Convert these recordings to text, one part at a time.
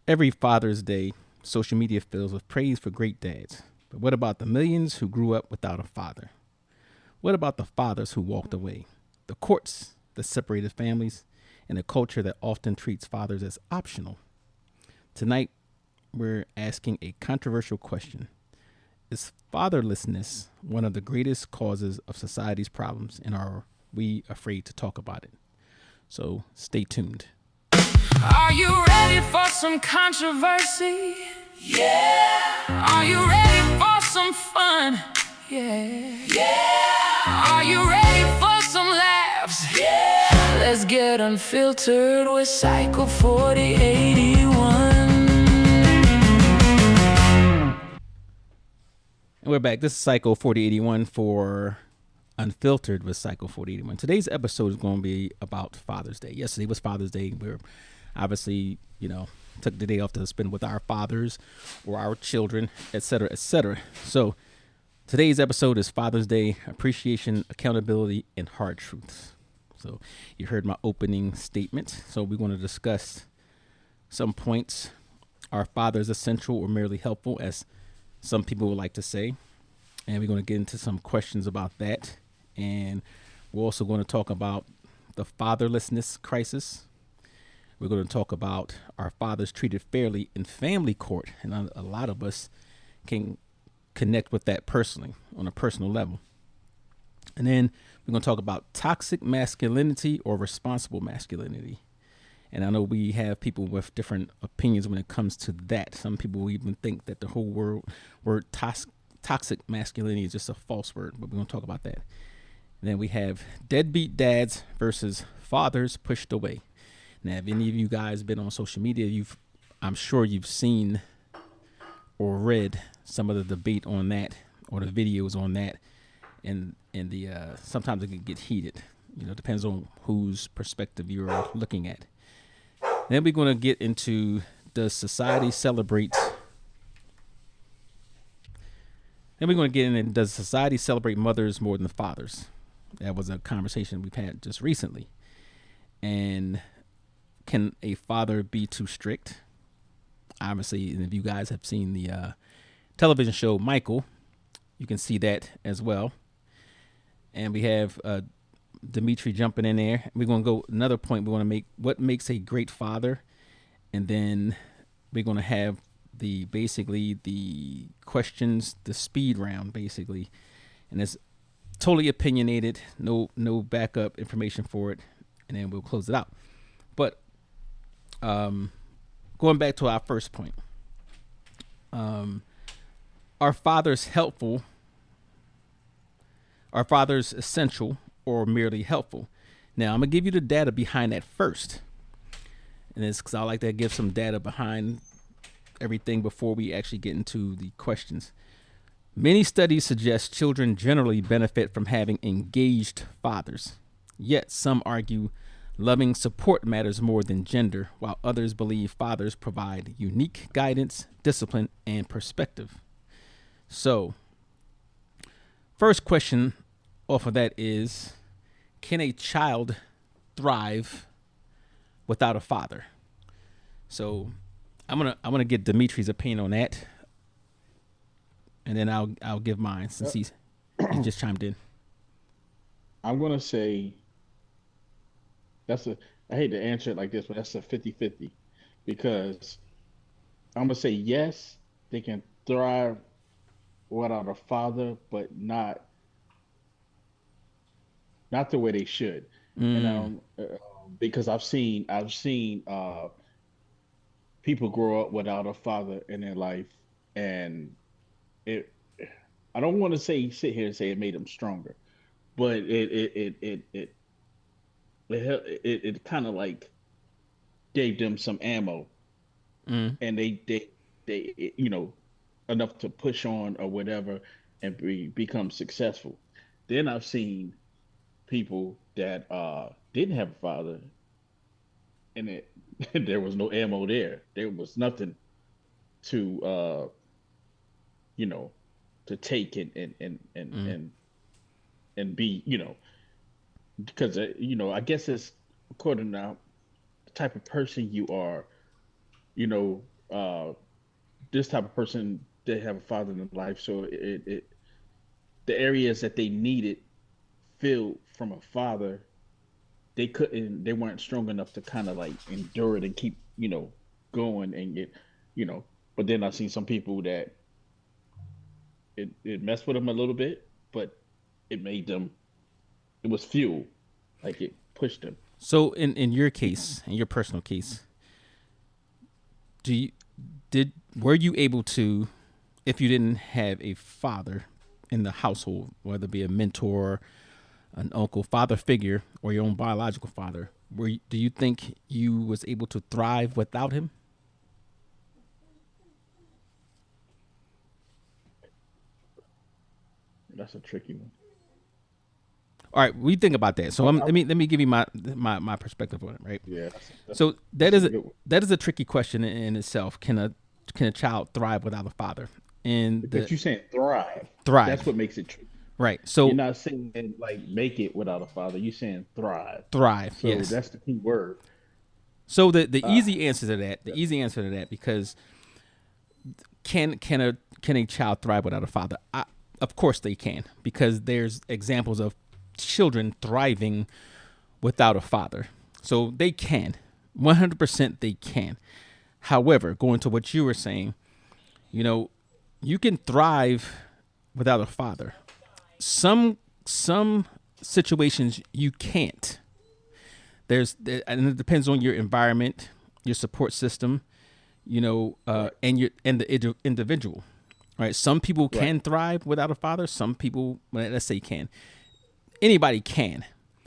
Every Father's Day, social media fills with praise for great dads. But what about the millions who grew up without a father? What about the fathers who walked away? The courts that separated families and a culture that often treats fathers as optional. Tonight, we're asking a controversial question. Is fatherlessness one of the greatest causes of society's problems, and are we afraid to talk about it? So stay tuned. Are you ready for some controversy? Yeah. Are you ready for some fun? Yeah. Yeah. Are you ready for some laughs? Yeah. Let's get unfiltered with Cycle 4081. And we're back. This is Cycle 4081 for Unfiltered with Cycle 4081. Today's episode is going to be about Father's Day. Yesterday was Father's Day. We're obviously, took the day off to spend with our fathers or our children, etc., etc. So today's episode is Father's Day, appreciation, accountability, and hard truths. So you heard my opening statement. So we're going to discuss some points. Are fathers essential or merely helpful, as some people would like to say? And we're going to get into some questions about that. And we're also going to talk about the fatherlessness crisis. We're going to talk about are fathers treated fairly in family court? And a lot of us can connect with that personally, on a personal level. And then we're going to talk about toxic masculinity or responsible masculinity. And I know we have people with different opinions when it comes to that. Some people even think that the whole word toxic masculinity is just a false word, but we're going to talk about that. And then we have deadbeat dads versus fathers pushed away. Now, if any of you guys been on social media, I'm sure you've seen or read some of the debate on that or the videos on that, and the sometimes it can get heated. Depends on whose perspective you're looking at. Then we're going to get into does society celebrate mothers more than fathers? That was a conversation we've had just recently. And can a father be too strict? Obviously, and if you guys have seen the television show Michael, you can see that as well. And we have Dimitri jumping in there. We're going to go another point. We want to make what makes a great father. And then we're going to have the questions, the speed round, basically. And it's totally opinionated, no backup information for it. And then we'll close it out. But going back to our first point, are fathers helpful? Are fathers essential or merely helpful? Now, I'm going to give you the data behind that first. And it's because I like to give some data behind everything before we actually get into the questions. Many studies suggest children generally benefit from having engaged fathers. Yet some argue loving support matters more than gender, while others believe fathers provide unique guidance, discipline, and perspective. So, first question off of that is, can a child thrive without a father? So, I'm gonna get Dimitri's opinion on that, and then I'll give mine since he just chimed in. I'm gonna say I hate to answer it like this, but that's a 50-50, because I'm gonna say yes, they can thrive without a father, but not the way they should. And because I've seen people grow up without a father in their life, and it I don't want to sit here and say it made them stronger, but it kind of like gave them some ammo, and they enough to push on or whatever and become successful. Then I've seen people that didn't have a father, and there was no ammo there. There was nothing to to take and be, because I guess it's according to the type of person you are, you know uh, this type of person they have a father in life, so the areas that they needed filled from a father, they weren't strong enough to kind of like endure it and keep going and get you know. But then I seen some people that it messed with them a little bit, but it made them it was fuel, like it pushed them. So in your case, in your personal case, do you did were you able to, if you didn't have a father in the household, whether it be a mentor, an uncle, father figure, or your own biological father, do you think you was able to thrive without him? That's a tricky one. All right, we think about that. So I, let me give you my perspective on it, right? yeah, So that's a good one that is a tricky question in itself. Can a child thrive without a father? And because the you're saying thrive. That's thrive, what makes it tricky. right? You're So not saying like make it without a father. You're saying thrive. thrive, So yes. that's the key word. So the Uh, easy answer to that, because can a child thrive without a father? Of course they can, because there's examples of children thriving without a father. So they can, 100% they can. However, going to what you were saying, you know, you can thrive without a father. Some situations you can't. And it depends on your environment, your support system, right, and the individual. Right? Some people right, can thrive without a father. Some people, well, let's say, can. Anybody can.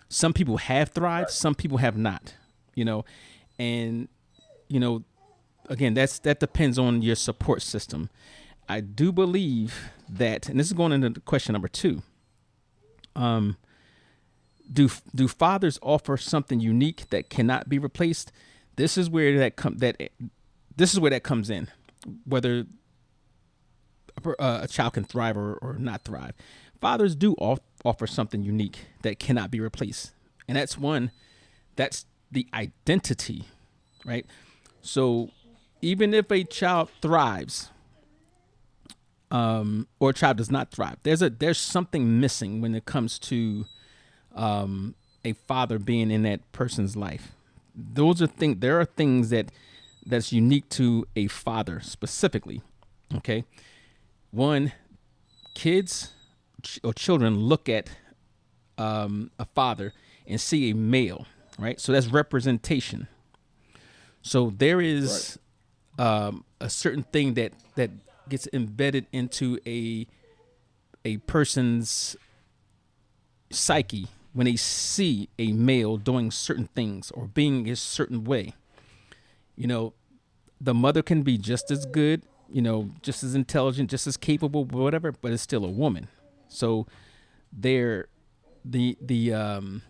Some people have thrived. right. Some people have not. You know, and you know, again, that depends on your support system. I do believe that, and this is going into question number two. Um, do fathers offer something unique that cannot be replaced? This is where this is where that comes in. Whether a child can thrive or not thrive, fathers do offer something unique that cannot be replaced, and that's the identity, right? So even if a child thrives, or a child does not thrive, there's something missing when it comes to a father being in that person's life. There are things that's unique to a father specifically. Okay, one, kids or children look at a father and see a male, right? So that's representation. So there Right. is a certain thing that gets embedded into a person's psyche when they see a male doing certain things or being a certain way. You know, the mother can be just as good, just as intelligent, just as capable, whatever, but it's still a woman. So there, the the um,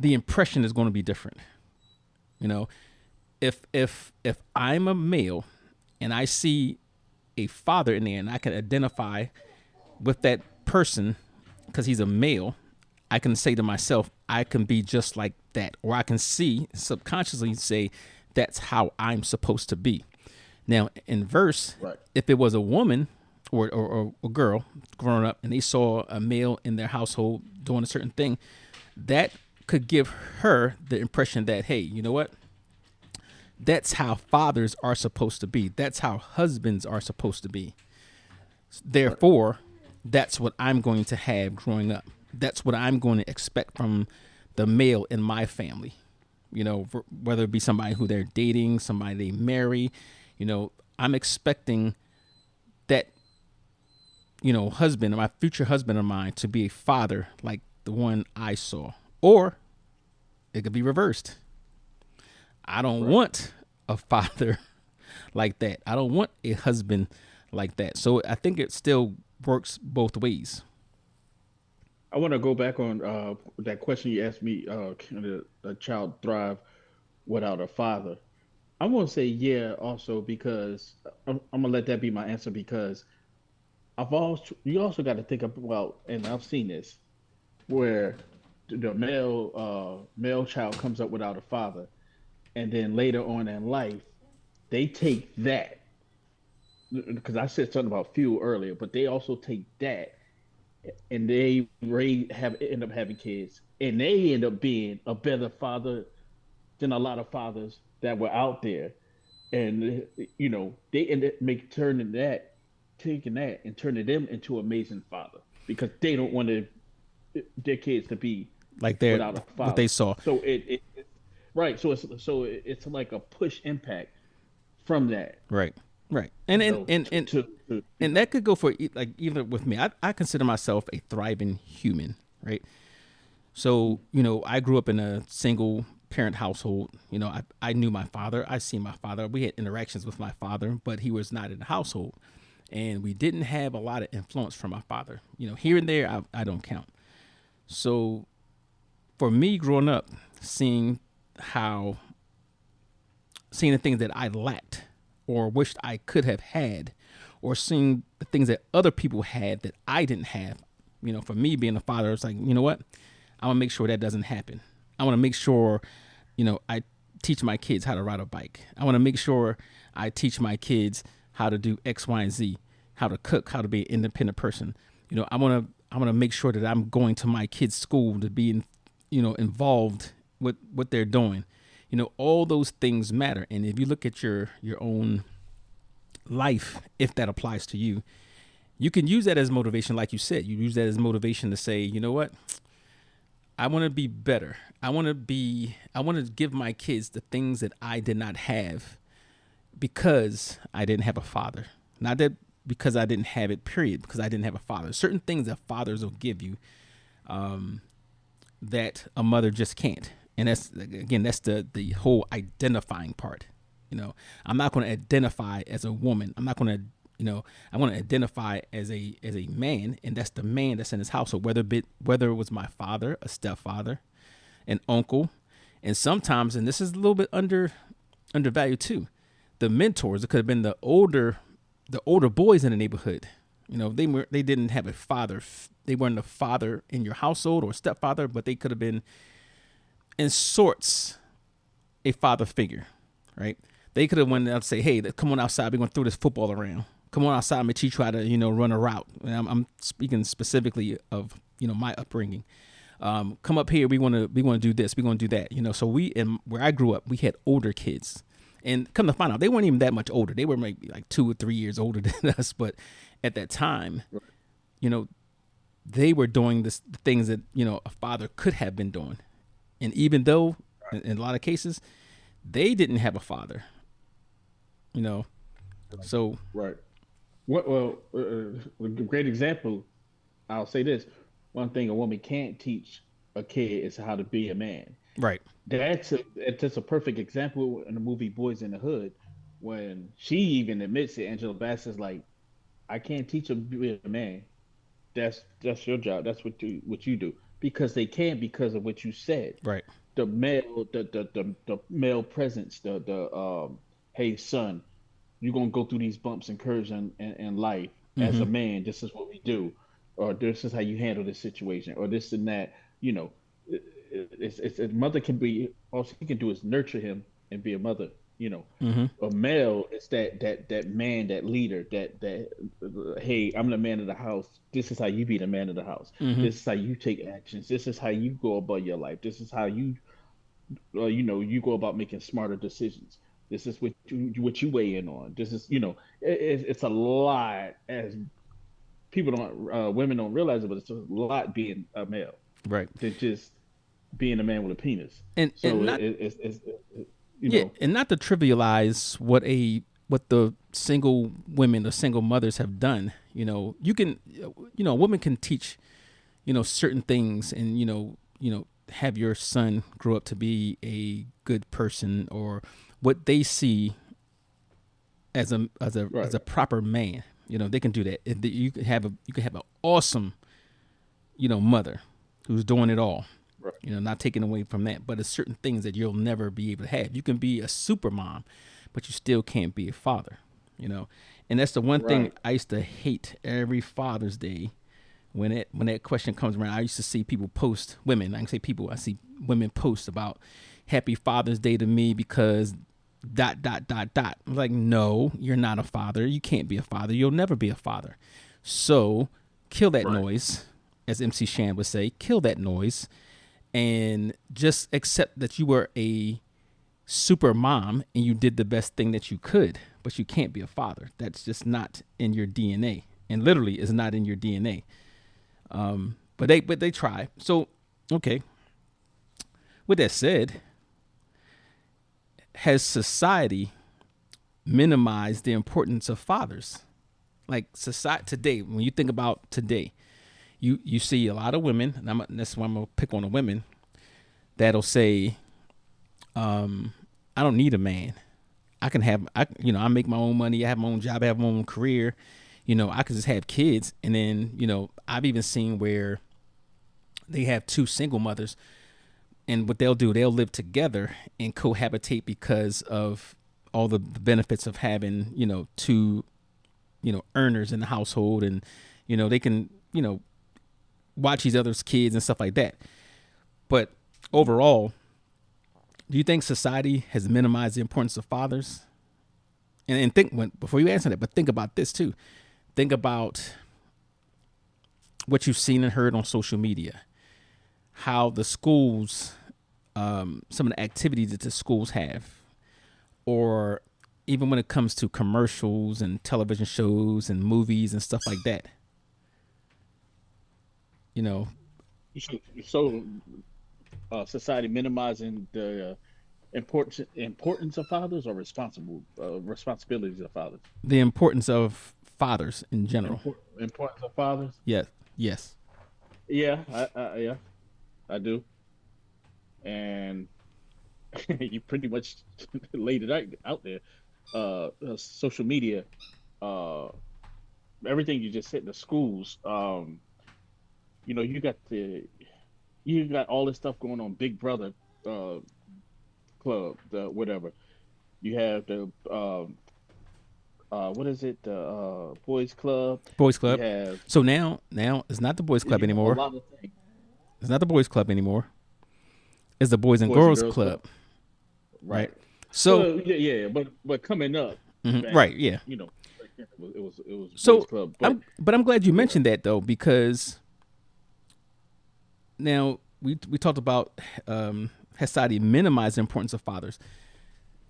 the impression is going to be different. You know, if I'm a male and I see a father in there and I can identify with that person because he's a male, I can say to myself, I can be just like that. Or I can see subconsciously say, that's how I'm supposed to be. Now, in verse, Right. if it was a woman or a girl growing up and they saw a male in their household doing a certain thing, that could give her the impression that, hey, you know what? That's how fathers are supposed to be. That's how husbands are supposed to be. Right. Therefore, that's what I'm going to have growing up. That's what I'm going to expect from the male in my family. Whether it be somebody who they're dating, somebody they marry, I'm expecting that, husband, my future husband of mine, to be a father like the one I saw. Or it could be reversed. I don't Right. want a father like that. I don't want a husband like that. So I think it still works both ways. I want to go back on that question you asked me. Can a child thrive without a father? I'm gonna say yeah, also because I'm gonna let that be my answer because you also got to think about, and I've seen this where the male child comes up without a father, and then later on in life they take that, because I said something about fuel earlier, but they also take that and they end up having kids, and they end up being a better father than a lot of fathers that were out there. And they end up taking that and turning them into amazing father, because they don't want their kids to be Like they're without a what father. they saw. So right. So it's like a push impact from that. Right. Right. And You and know, and and, and that could go for like even with me. I consider myself a thriving human, right? So, I grew up in a single parent household. I knew my father. I seen my father. We had interactions with my father, but he was not in the household. And we didn't have a lot of influence from my father. Here and there, I don't count. So for me growing up, seeing how, seeing the things that I lacked or wished I could have had, or seeing the things that other people had that I didn't have, for me being a father, it's like, you know what? I want to make sure that doesn't happen. I want to make sure, I teach my kids how to ride a bike. I want to make sure I teach my kids how to do X, Y, and Z, how to cook, how to be an independent person. I want to make sure that I'm going to my kids' school to be, involved with what they're doing. All those things matter. And if you look at your own life, if that applies to you, you can use that as motivation. Like you said, you use that as motivation to say, you know what? I want to be better. I want to give my kids the things that I did not have because I didn't have a father. Not that because I didn't have it, period, because I didn't have a father. Certain things that fathers will give you that a mother just can't. And that's the whole identifying part. I'm not going to identify as a woman. I'm not going to, I want to identify as a man, and that's the man that's in his household, whether it was my father, a stepfather, an uncle, and sometimes, and this is a little bit undervalued too, the mentors. It could have been the older boys in the neighborhood. They didn't have a father. They weren't a father in your household or stepfather, but they could have been, in sorts, a father figure, right? They could have went out and say, "Hey, come on outside. We're going to throw this football around. Come on outside. I'm going to teach you how to, run a route." And I'm speaking specifically of, my upbringing. Come up here. We want to do this. We want to do that. So where I grew up, we had older kids, and come to find out, they weren't even that much older. They were maybe like 2 or 3 years older than us. But at that time, they were doing the things that, a father could have been doing. And even though in a lot of cases, they didn't have a father, so. Right. A great example. I'll say this: one thing a woman can't teach a kid is how to be a man. Right. That's a perfect example in the movie Boys in the Hood, when she even admits it. Angela Bassett's like, "I can't teach him to be a man. That's your job. That's what you do." Because they can, because of what you said. Right. The male presence, hey son, you're gonna go through these bumps and curves in life. As a man, this is what we do, or this is how you handle this situation, or this and that. A mother can be, all she can do is nurture him and be a mother. A male is that man, that leader, that hey, I'm the man of the house. This is how you be the man of the house. This is how you take actions. This is how you go about your life. This is how you you go about making smarter decisions. This is what you weigh in on. This is it's a lot, as people don't women don't realize it, but it's a lot being a male. Right. Than just being a man with a penis. And so and not, it's and not to trivialize what the single women, the single mothers have done. You can, a woman can teach, certain things, and have your son grow up to be a good person, or what they see as a proper man. They can do that. You can have an awesome, mother who's doing it all. Right. Not taking away from that, but it's certain things that you'll never be able to have. You can be a super mom, but you still can't be a father. And that's the one thing I used to hate every Father's Day. When that question comes around, I used to see people post, women, I can say people, I see women post about Happy Father's Day to me because dot dot dot dot. I'm like, no, you're not a father. You can't be a father. You'll never be a father. So kill that Right. noise, as MC Shan would say. Kill that noise, and just accept that you were a super mom and you did the best thing that you could, but you can't be a father. That's just not in your DNA, and literally is not in your DNA. But they try. So okay. With that said, has society minimized the importance of fathers? Like society today, when you think about today, you see a lot of women, and that's why I'm gonna pick on the women that'll say, I don't need a man. I can have, I make my own money. I have my own job. I have my own career. I could just have kids. And then, I've even seen where they have two single mothers, and what they'll do, they'll live together and cohabitate because of all the benefits of having, two, earners in the household, and, they can, watch each other's kids and stuff like that. But overall, do you think society has minimized the importance of fathers? And before you answer that, but think about this too. Think about what you've seen and heard on social media, how the schools, some of the activities that the schools have, or even when it comes to commercials and television shows and movies and stuff like that. You know, So, society minimizing the importance of fathers or responsibilities of fathers. the importance of fathers in general. Importance of fathers. Yes, yes. Yeah, yeah, I do. And you pretty much laid it out there. Social media, uh, everything you just said. The schools. You know, you got all this stuff going on. Big Brother uh, club, the whatever. You have the what is it? The boys club. Boys You Club. have So now it's not the Boys Club you have a anymore. lot of things. It's not the Boys Club anymore. It's the Boys and Boys and Girls Girls Club, Club, right? right? So, Well, yeah, but coming up, back, right, yeah. you know, back then it was boys So club, but I'm glad you yeah, mentioned that though, because now we talked about society minimize the importance of fathers.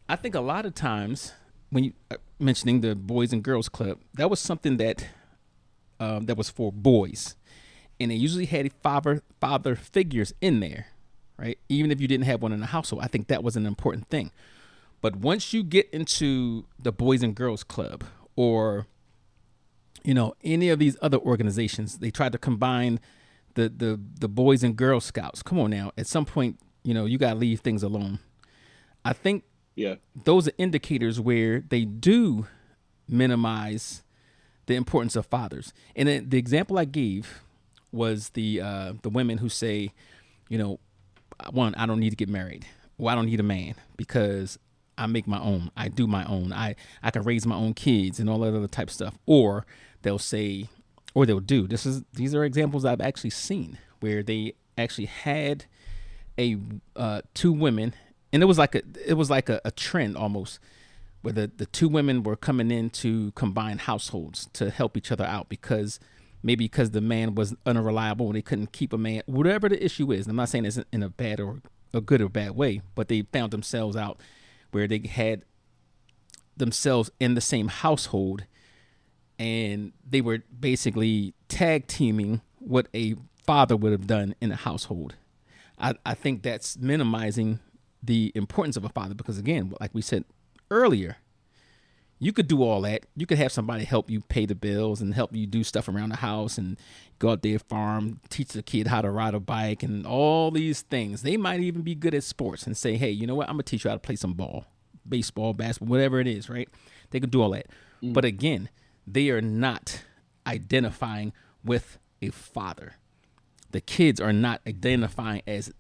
I think a lot of times when you mentioning the Boys and Girls Club, that was something that was for boys, and they usually had father figures in there, right? Even if you didn't have one in the household, I think that was an important thing. But once you get into the Boys and Girls Club, or any of these other organizations, they try to combine the Boys and Girl Scouts. Come on now, at some point, you got to leave things alone. I think yeah, those are indicators where they do minimize the importance of fathers. And then the example I gave was the women who say, you know, one, I don't need to get married. Well, I don't need a man because I make my own. I do my own. I can raise my own kids and all that other type of stuff. Or they'll say, or they'll do. These are examples I've actually seen where they actually had a two women, and it was like a trend almost, where the two women were coming in to combine households to help each other out because the man was unreliable and they couldn't keep a man, whatever the issue is. And I'm not saying it's in a bad or a good or bad way, but they found themselves out where they had themselves in the same household and they were basically tag teaming what a father would have done in a household. I think that's minimizing the importance of a father because, again, like we said earlier, you could do all that. You could have somebody help you pay the bills and help you do stuff around the house and go out there, farm, teach the kid how to ride a bike and all these things. They might even be good at sports and say, hey, you know what? I'm going to teach you how to play some ball, baseball, basketball, whatever it is, right? They could do all that. But again, they are not identifying with a father. The kids are not identifying as,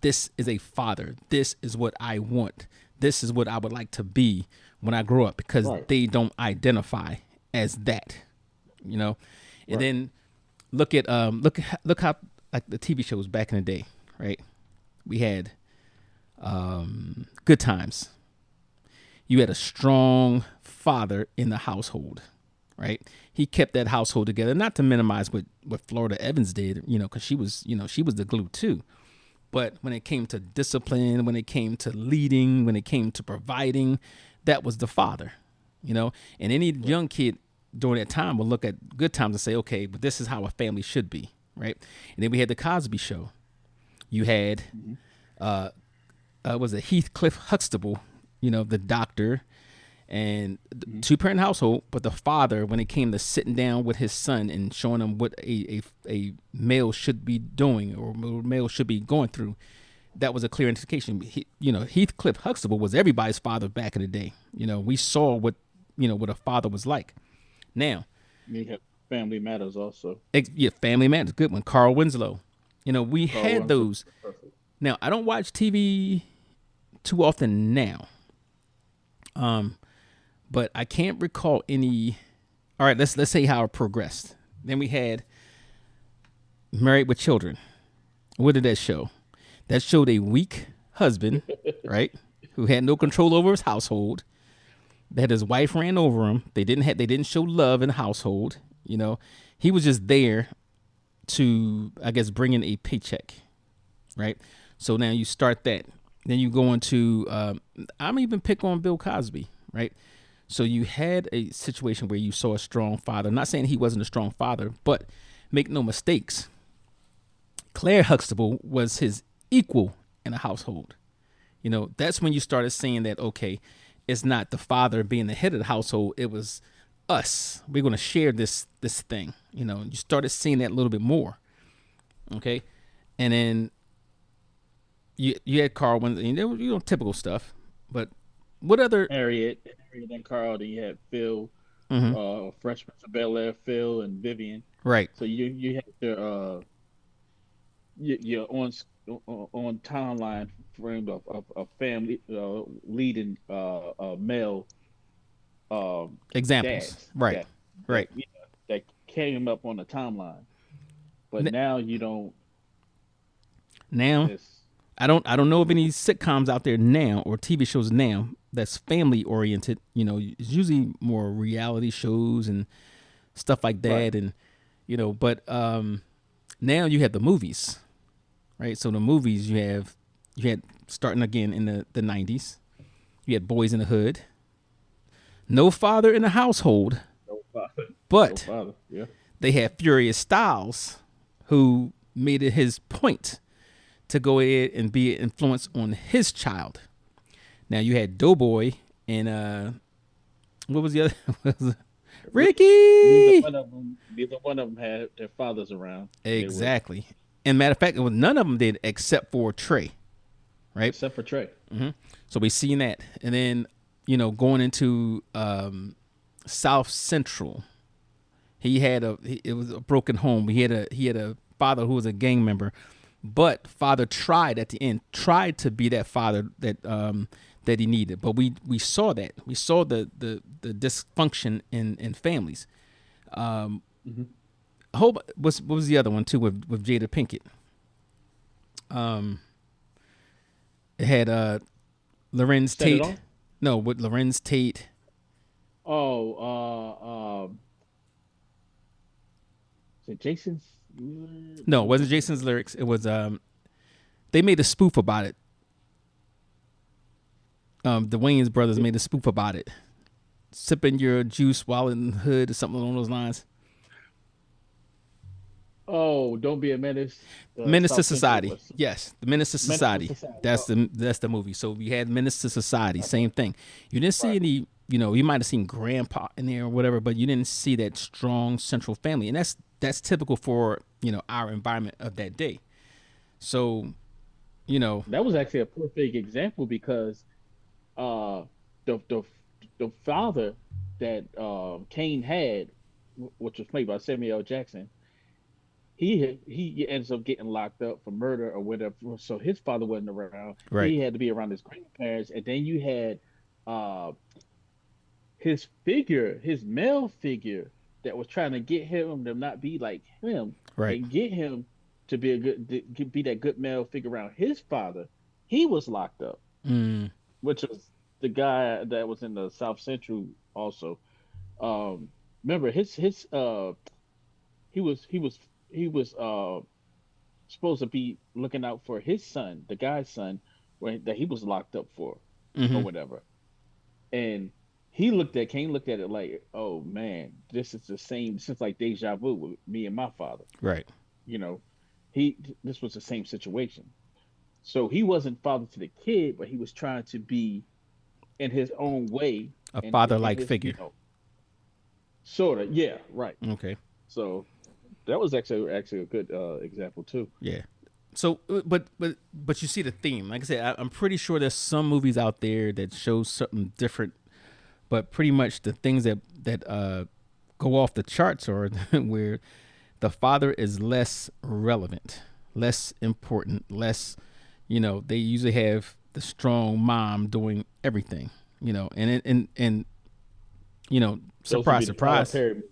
this is a father. This is what I want. This is what I would like to be when I grow up, because right, they don't identify as that, And right, then look how, like, the TV shows back in the day, right? We had Good Times. you had a strong father in the household, right? He kept that household together, not to minimize what Florida Evans did, because she was the glue too. But when it came to discipline, when it came to leading, when it came to providing, that was the father, And any young kid during that time will look at good times and say, okay, but this is how a family should be, right? And then we had the Cosby Show. You had, was it Heathcliff Huxtable, the doctor, and two-parent household, but the father, when it came to sitting down with his son and showing him what a male should be doing or male should be going through, that was a clear indication. Heathcliff Huxtable was everybody's father back in the day. We saw what a father was like. Now, you have Family Matters also. Yeah, Family Matters, good one. Carl Winslow. We had those. Perfect. Now, I don't watch TV too often now. But I can't recall any. All right, let's say how it progressed. Then we had Married with Children. What did that show? That showed a weak husband, right, who had no control over his household. That his wife ran over him. They didn't show love in the household. He was just there to, I guess, bring in a paycheck, right? So now you start that. Then you go into. I'm even pick on Bill Cosby, right? So you had a situation where you saw a strong father. I'm not saying he wasn't a strong father, but make no mistakes. Claire Huxtable was his equal in a household. That's when you started seeing that, okay, it's not the father being the head of the household. It was us. We're going to share this thing. You started seeing that a little bit more. Okay. And then you had Carl Winslow, typical stuff, but what other Harriet and Carl, then you had Phil, Fresh Prince of Bel-Air, Phil and Vivian. right? So you had your on timeline frame of a family leading male Examples, dads right? Right. that came up on the timeline, but now you don't. Now It's, I don't know of any sitcoms out there now or TV shows now that's family oriented. It's usually more reality shows and stuff like that, right. and but now you have the movies, right? So the movies you had starting again in the 90s. You had Boys in the Hood. No father in the household, No father. No but father. Yeah. they had Furious Styles, who made it his point to go ahead and be an influence on his child. Now you had Doughboy and what was the other? Ricky. Neither one of them had their fathers around. Exactly. And matter of fact, it was none of them did except for Trey, right? Except for Trey. So we seen that, and then going into South Central, it was a broken home. He had a father who was a gang member, but father tried at the end to be that father that he needed. But we saw that. We saw the dysfunction in families. What was the other one too with Jada Pinkett? It had Lorenz Set It Tate. Off? No, with Lorenz Tate. Is it Jason's? No, it wasn't Jason's lyrics. It was they made a spoof about it. The Wayans brothers made a spoof about it. Sipping your juice while in the hood or something along those lines. Oh, Don't Be a Menace. Menace to South Central Society. was Yes, the Menace to Menace to Society. Society. That's the movie. So we had Menace to Society. Same thing. You didn't see Right. any. You might have seen Grandpa in there or whatever, but you didn't see that strong central family, and that's typical for our environment of that day. So, That was actually a perfect example because uh, the the the father that Kane had, which was played by Samuel L. Jackson, he ends up getting locked up for murder or whatever. So his father wasn't around. right, He had to be around his grandparents, and then you had uh, his male figure that was trying to get him to not be like him right. and get him to be be that good male figure around his father. He was locked up, Mm, which was the guy that was in the South Central also. Um, Remember his he was he was supposed to be looking out for his son, the guy's son, when that he was locked up for, or Mm-hmm. whatever. And he looked at Kane looked at it like, oh man, this is the same. Since like deja vu with me and my father. Right. You know, he this was the same situation. So he wasn't father to the kid, but he was trying to be in his own way, A and in father-like his, figure. sort of, yeah, right. Okay. So that was actually a good example too. Yeah. So, but you see the theme. Like I said, I'm pretty sure there's some movies out there that show something different, but pretty much the things that go off the charts are where the father is less relevant, less important, less. They usually have the strong mom doing everything. And Those would surprise, be the Tyler surprise. Perry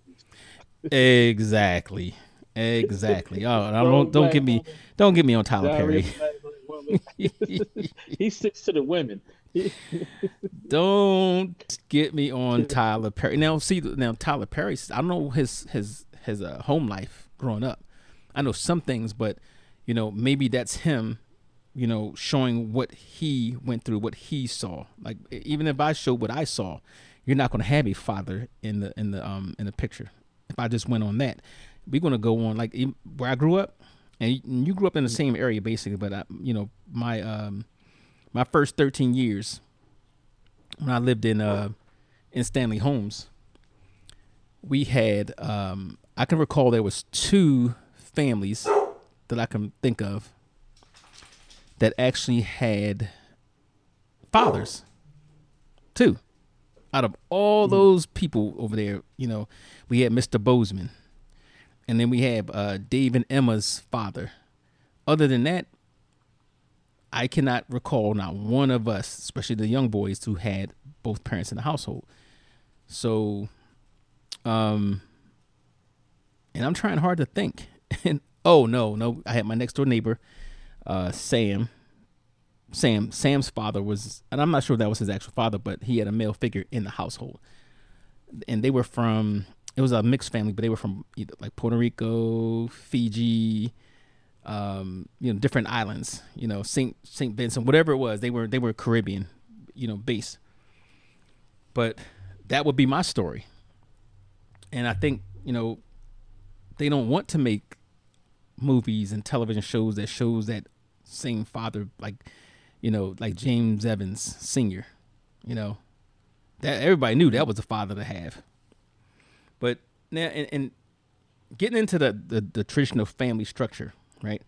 Exactly. Exactly. Oh, movies. and Strong black woman, don't get me on Tyler diary Perry. of a black woman. He sticks to the women. He- Don't get me on Tyler Perry. Now, see, now Tyler Perry. I don't know his home life growing up. I know some things, but maybe that's him. Showing what he went through, what he saw. Like even if I showed what I saw, you're not going to have a father in the picture. If I just went on that, we're going to go on like where I grew up, and you grew up in the same area basically. But my first 13 years when I lived in Stanley Homes, we had I can recall there was two families that I can think of that actually had fathers. Two out of all those people over there, we had Mr. Bozeman, and then we have Dave and Emma's father. Other than that, I cannot recall not one of us, especially the young boys, who had both parents in the household. So, um, and I'm trying hard to think. And oh no, I had my next door neighbor, Sam. Sam's father was, and I'm not sure if that was his actual father, but he had a male figure in the household, and they were from. It was a mixed family, but they were from either like Puerto Rico, Fiji, different islands, Saint Vincent, whatever it was. They were Caribbean, based. But that would be my story, and I think they don't want to make movies and television shows that shows that same father, like James Evans Sr. You know that everybody knew that was the father to have. But now, and getting into the traditional family structure, right?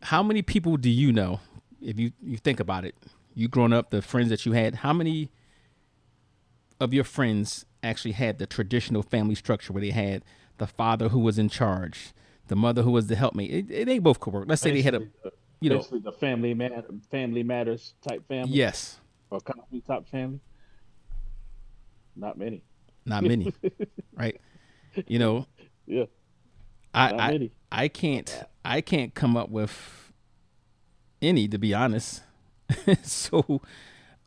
How many people do you know, if you think about it, you growing up, the friends that you had, how many of your friends actually had the traditional family structure where they had the father who was in charge, the mother who was the helpmate? They both could work. Let's say they had a, Basically, you know, basically the family matters type family yes, or company type family. Not many. not many, right? You know, Yeah, I not I many. I can't come up with any, to be honest. So, well,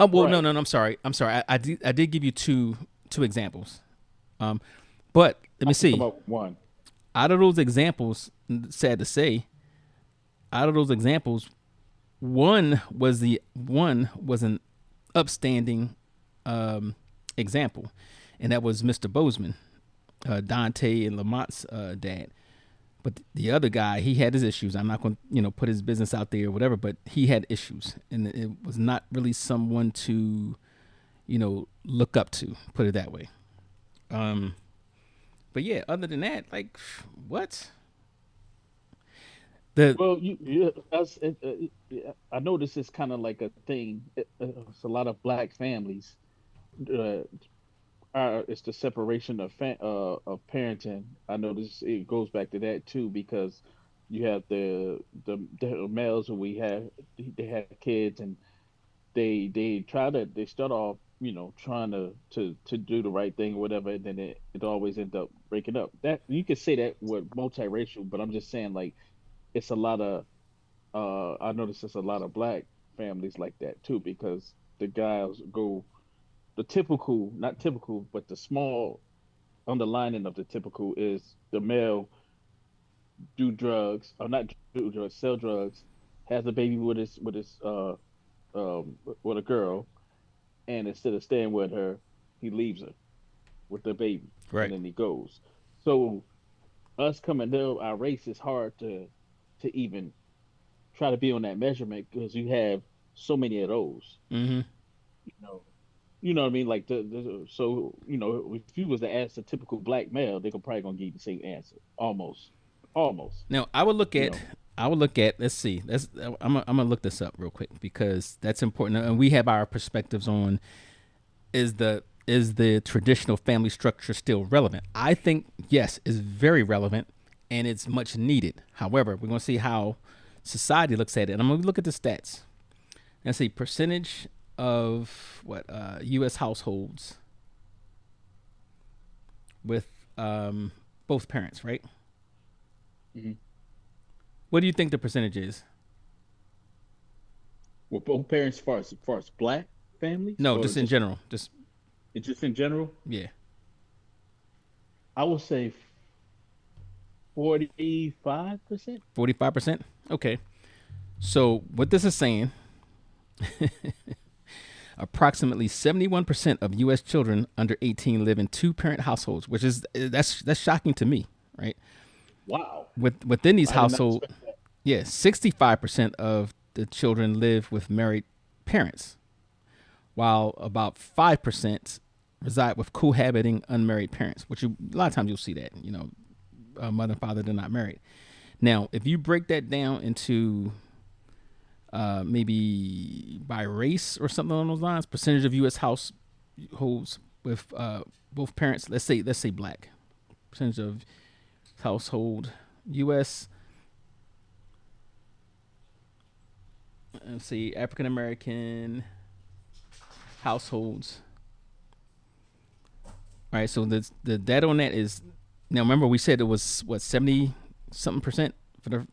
no, Right. no, no. I'm sorry. I did give you two examples. Um, but let I me can come see. up with one. Out of those examples, sad to say, out of those examples, one was an upstanding example, and that was Mr. Bozeman, Dante and Lamont's dad. But the other guy, he had his issues. I'm not going to, put his business out there or whatever, but he had issues, and it was not really someone to, look up to. Put it that way. Um, but yeah, other than that, like, what the Well, yeah, I know this is kind of like a thing. It's a lot of black families. Uh, it's the separation of parenting. I know this it goes back to that too because you have the males who we have they have kids and they start off trying to do the right thing or whatever, and then it always ends up breaking up. That you could say that with multiracial, but I'm just saying like it's a lot of I notice there's a lot of black families like that too because the guys go the typical, not typical, but the small underlining of the typical is the male do drugs or not do drugs, sell drugs, has a baby with a girl, and instead of staying with her, he leaves her with the baby, and Right. then he goes. So us coming to our race is hard to even try to be on that measurement because you have so many of those. Mm-hmm. You know, you know what I mean? Like so if you was to ask a typical black male, they could probably gonna give you the same answer, almost, almost. Now You know, I would look at. Let's see. I'm gonna look this up real quick because that's important, and we have our perspectives on is the traditional family structure still relevant? I think yes, it's very relevant and it's much needed. However, we're gonna see how society looks at it. And I'm gonna look at the stats. Let's see percentage of what U.S. households with both parents, right? hmm What do you think the percentage is? with both parents, as far as black families, No, or just in just general. Just just in general, yeah, I would say 45%. 45%. Okay. So what this is saying, approximately 71% of U.S. children under 18 live in two-parent households, which is that's shocking to me, right? Wow, Within these I did not households, expect that. yeah, 65% of the children live with married parents, while about 5% reside with cohabiting unmarried parents, which a lot of times you'll see that, mother and father, they're not married. Now, if you break that down into maybe by race or something along those lines, percentage of U.S. households with both parents, let's say black, percentage of household U.S. Let's see African American households. All right, so the data on that is now. Remember, we said it was what 70 something percent for the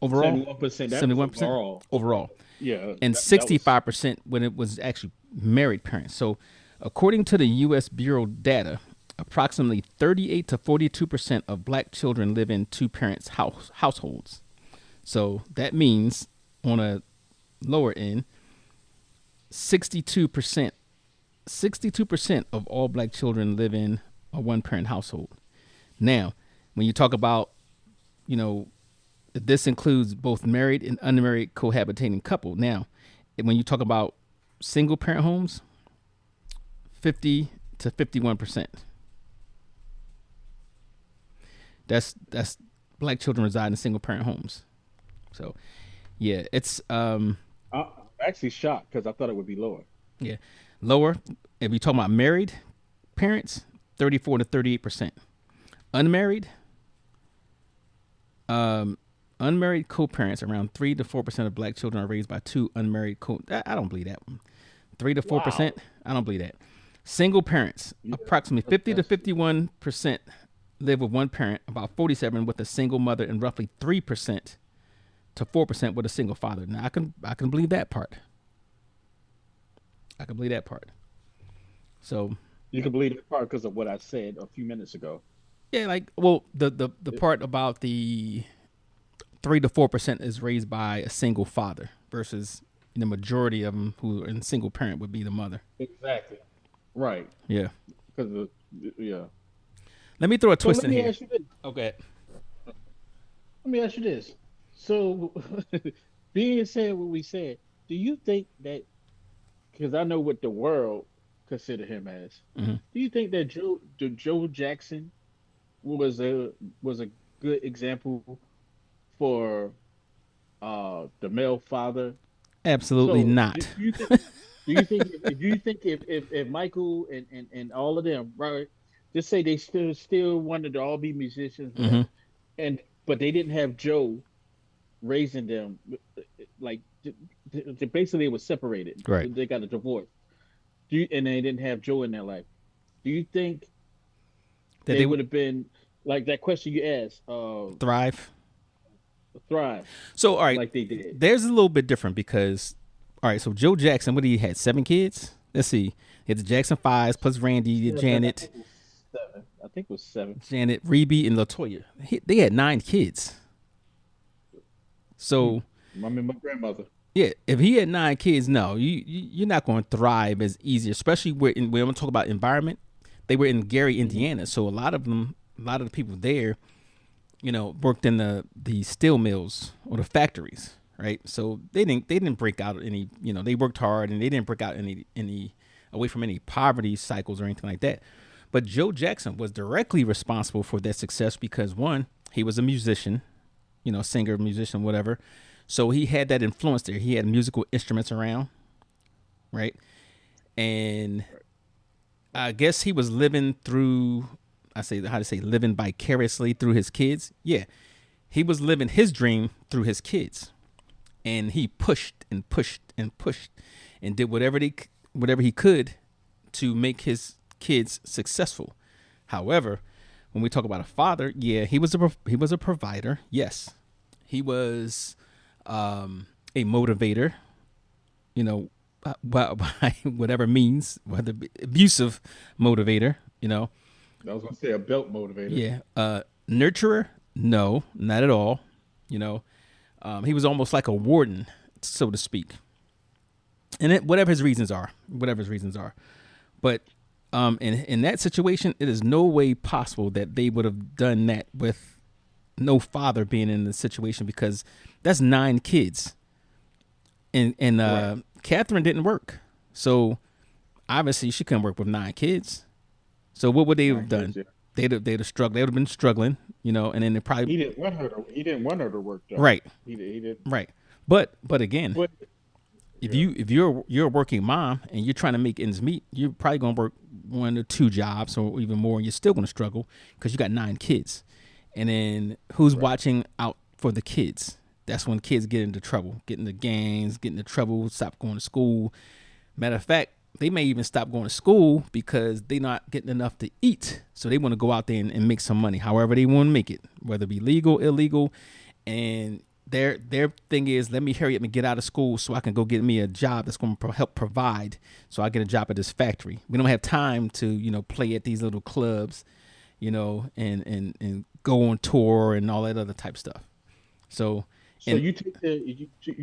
overall, 71%. That was 71% overall. overall, Yeah, and that was 65% when it was actually married parents. So, according to the U.S. Bureau data, approximately 38 to 42% of black children live in two parents households. So that means on a lower end, 62% 62% of all black children live in a one parent household. Now, when you talk about, you know, this includes both married and unmarried cohabitating couple. Now, when you talk about single parent homes, 50 to 51%. That's black children reside in single parent homes. So, yeah, it's I'm actually shocked because I thought it would be lower. yeah, lower. If you talking about married parents, 34 to 38%. Unmarried, um, unmarried co-parents, around 3 to 4% of black children are raised by two unmarried I don't believe that one. 3 to 4%. Wow. I don't believe that. Single parents, Yeah, approximately 50 to that's 51% live with one parent, about 47 with a single mother, and roughly 3% to 4% with a single father. Now I can believe that part. I can believe that part. So you can believe that part because of what I said a few minutes ago. yeah, like well, the part about the 3 to 4% is raised by a single father versus the majority of them who are in single parent would be the mother. Exactly. Right. Yeah. Because of yeah. Let me throw a So twist let in me here. ask you this. Okay. Let me ask you this. So, being said what we said, do you think that because I know what the world consider him as, Mm-hmm. do you think that Joe Jackson was a good example for the male father? Absolutely So not. do you think if Michael and all of them, right, just say they still wanted to all be musicians, Mm-hmm. whatever, and but they didn't have Joe raising them, like basically it was separated. Right. They got a divorce. And they didn't have Joe in their life. Do you think That they they would would have been like that question you asked, thrive. thrive So all right, like they did? there's a little bit different because All right, so Joe Jackson, what he had 7 kids. Let's see, he had the Jackson Fives plus Randy, 7. I Janet, think it was 7. I think it was 7. Reby, and Latoya. They had 9 kids. Hmm. So I mean, my grandmother. yeah, if he had 9 kids, no, you're not going to thrive as easy, especially when I'm going to talk about environment. They were in Gary, Hmm. Indiana, so a lot of the people there, worked in the steel mills or the factories, right? So they didn't break out any, they worked hard and they didn't break out any away from any poverty cycles or anything like that. But Joe Jackson was directly responsible for that success because one, he was a musician, singer, musician, whatever. So he had that influence there. He had musical instruments around, right? And I guess he was living through, I say, how to say, living vicariously through his kids. Yeah, he was living his dream through his kids, and he pushed and pushed and pushed, and did whatever he could to make his kids successful. However, when we talk about a father, yeah, he was a provider. Yes, he was a motivator. You know, by whatever means, whether abusive motivator. I was gonna say a belt motivator. Yeah. Nurturer? No, not at all. You know, he was almost like a warden, so to speak. And whatever his reasons are, but in that situation, it is no way possible that they would have done that with no father being in the situation because that's 9 kids, and Right. Catherine didn't work, so obviously she couldn't work with 9 kids. So what would they have 9 kids. done? Yeah. They'd have struggled. They would have been struggling, and then they probably He didn't want her to. He didn't want her to work though. right, He did. right. But again, But if yeah. you're a working mom and you're trying to make ends meet, you're probably gonna work 1 or 2 jobs or even more, and you're still gonna struggle because you got 9 kids. And then who's Right. watching out for the kids? That's when kids get into trouble, get into gangs, get into trouble, stop going to school. Matter of fact, they may even stop going to school because they're not getting enough to eat. So they want to go out there and make some money, however they want to make it, whether it be legal, illegal. And their thing is, let me hurry up and get out of school so I can go get me a job that's going to help provide. So I get a job at this factory. We don't have time to play at these little clubs, and go on tour and all that other type stuff. So So and you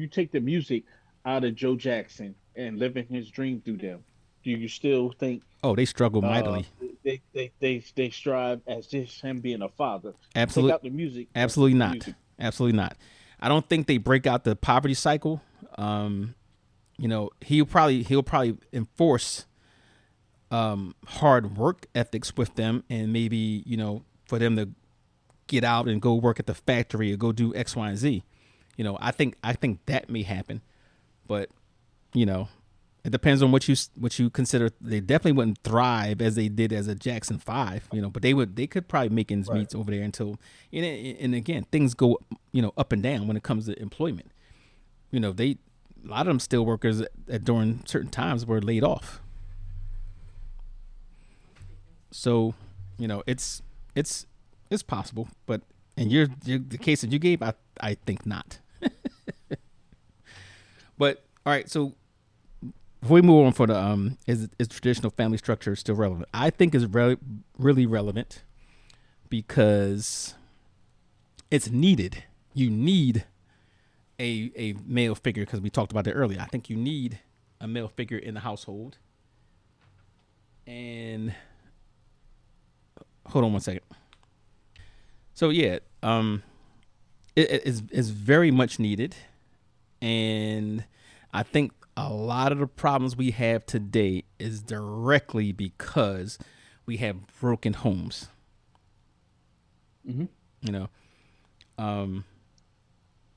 take the music out of Joe Jackson and living his dream through them. Do you still think oh, they struggle uh mightily. they strive as just him being a father? Take Absolutely. out the music, but Absolutely the not. music. Absolutely not. I don't think they break out the poverty cycle. He'll probably enforce hard work ethics with them, and maybe for them to get out and go work at the factory or go do X, Y, and Z. I think that may happen, but you know, it depends on what you consider. They definitely wouldn't thrive as they did as a Jackson Five, but they could probably make ends Right. meet over there until, and again, things go up and down when it comes to employment. They a lot of them still workers at during certain times were laid off. So, it's it's possible, but in the case that you gave, I think not. But all right, so before we move on for the is traditional family structure still relevant? I think is really relevant because it's needed. You need a male figure because we talked about that earlier. I think you need a male figure in the household. And hold on one second. So yeah, is very much needed, and I think a lot of the problems we have today is directly because we have broken homes. Hmm. You know,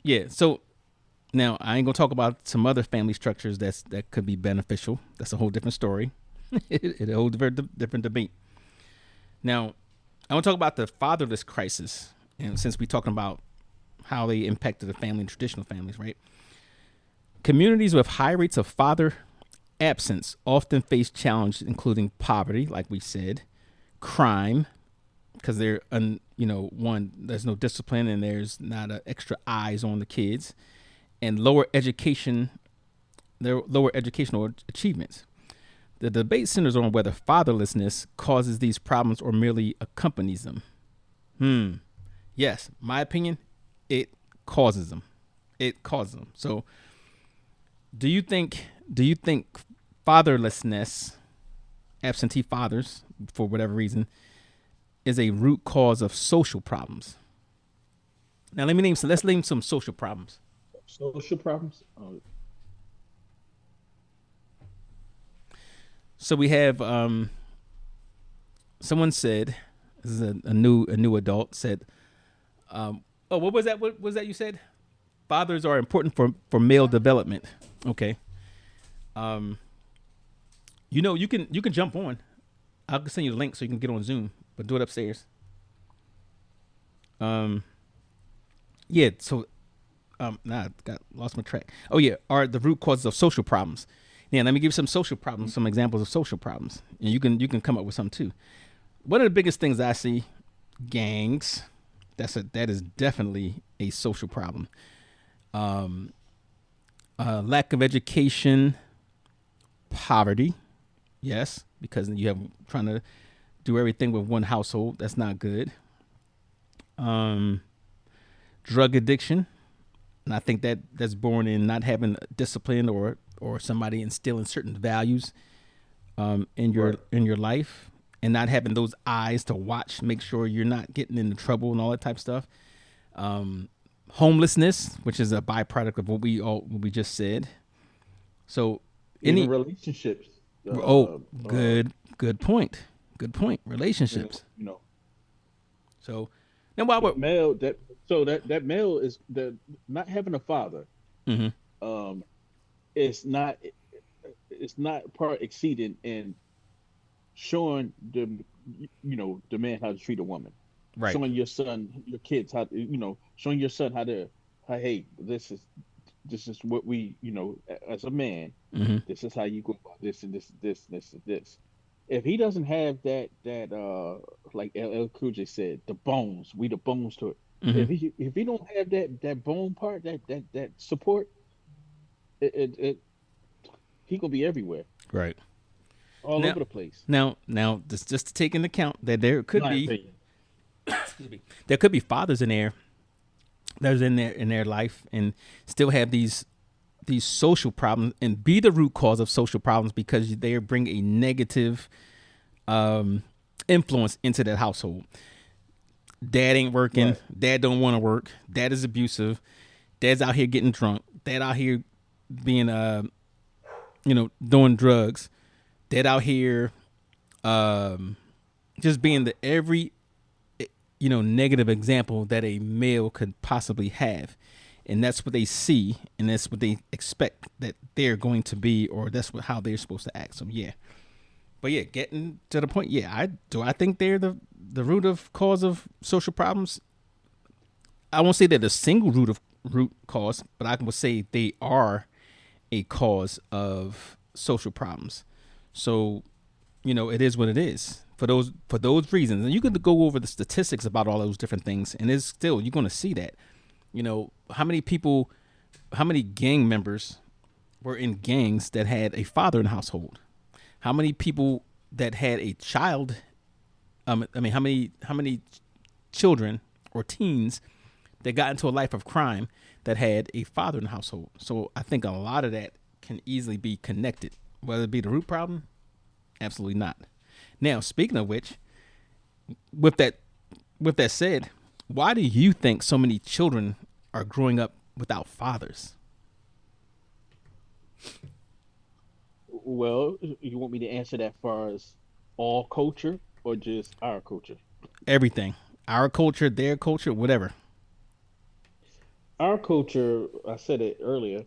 yeah. So now I ain't gonna talk about some other family structures that could be beneficial. That's a whole different story. It's a whole different debate. Now, I want to talk about the fatherless crisis, and since we're talking about how they impacted the family and traditional families, right? Communities with high rates of father absence often face challenges, including poverty, like we said, crime, because one, there's no discipline and there's not extra eyes on the kids, and lower education their lower educational achievements. The debate centers on whether fatherlessness causes these problems or merely accompanies them. Yes, my opinion, it causes them. It causes them. So, do you think fatherlessness, absentee fathers, for whatever reason, is a root cause of social problems? Now, let's name some social problems. Social problems. So we have someone said, this is a new adult said, oh, what was that? What was that you said? Fathers are important for male development. Okay. Um, you can jump on. I'll send you the link so you can get on Zoom, but do it upstairs. Um, yeah. So, I got lost my track. Oh yeah, are the root causes of social problems. Yeah, let me give you some social problems, some examples of social problems, and you can come up with some too. One of the biggest things I see, gangs. That is definitely a social problem. Um, Lack of education, poverty. Yes, because you have trying to do everything with one household. That's not good. Um, Drug addiction, and I think that's born in not having discipline or somebody instilling certain values in your Right. life, and not having those eyes to watch, make sure you're not getting into trouble and all that type of stuff. Um, Homelessness, which is a byproduct of what we just said. So Even any relationships. oh, good point. Good point. Relationships. You know, So now while the we're male that so that male is the not having a father. mhm, Um, it's not part exceeding in showing the man how to treat a woman, right. showing your son, your kids how showing your son how hey, this is what we as a man, Hmm. this is how you go about this and this and this. If he doesn't have that like LL Cool J said, the bones, we the bones to it. Hmm. If he don't have that bone part, that support, it he gonna be everywhere, Right. all Now, over the place. now, just to take into account that there could My be, opinion. excuse me, there could be fathers in there that's in their life and still have these social problems and be the root cause of social problems because they bring a negative um, influence into that household. Dad ain't working. Right. Dad don't want to work. Dad is abusive. Dad's out here getting drunk. Dad out here being doing drugs. Dad out here just being the every negative example that a male could possibly have. And that's what they see and that's what they expect that they're going to be, or that's how they're supposed to act. So yeah. But yeah, getting to the point, yeah, I think they're the root of cause of social problems. I won't say they're the single root cause, but I would say they are a cause of social problems. So, it is what it is. For those reasons. And you could go over the statistics about all those different things, and it's still you're gonna see that. How many gang members were in gangs that had a father in the household? How many people that had a child? How many children or teens that got into a life of crime that had a father in the household? So I think a lot of that can easily be connected. Whether it be the root problem, absolutely not. Now, speaking of which, with that said, why do you think so many children are growing up without fathers? Well, you want me to answer that far as all culture or just our culture? Everything, our culture, their culture, whatever. Our culture, I said it earlier,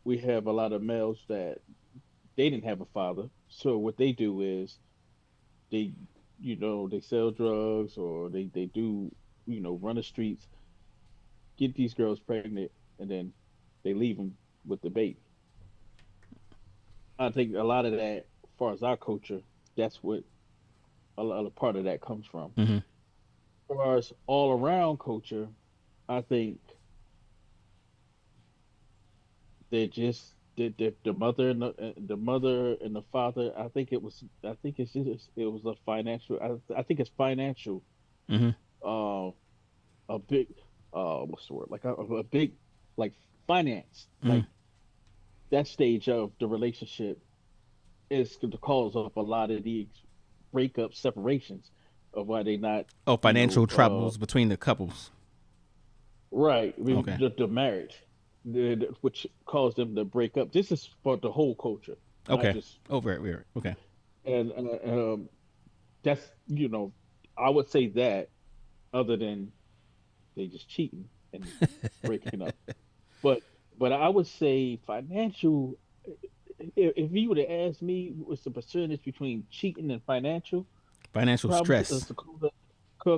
we have a lot of males that they didn't have a father. So what they do is they, they sell drugs or they do, run the streets, get these girls pregnant, and then they leave them with the baby. I think a lot of that, as far as our culture, that's what a lot of part of that comes from. Hmm. As far as all around culture, I think the mother and the mother and the father. I think it's just, it was a financial. I think it's financial. Mm-hmm. Uh, a big what's the word, like a big, like, finance, Mm-hmm. like that stage of the relationship is the cause of a lot of these breakups, separations, of why they not, Oh, you financial know, troubles between the couples. right, I mean, Okay. the marriage, which caused them to break up. This is for the whole culture, not Okay. just, Oh, very weird. Okay. and that's, I would say that, other than they just cheating and breaking up. But I would say financial. If you would have asked me what's the percentage between cheating and financial, Financial probably stress.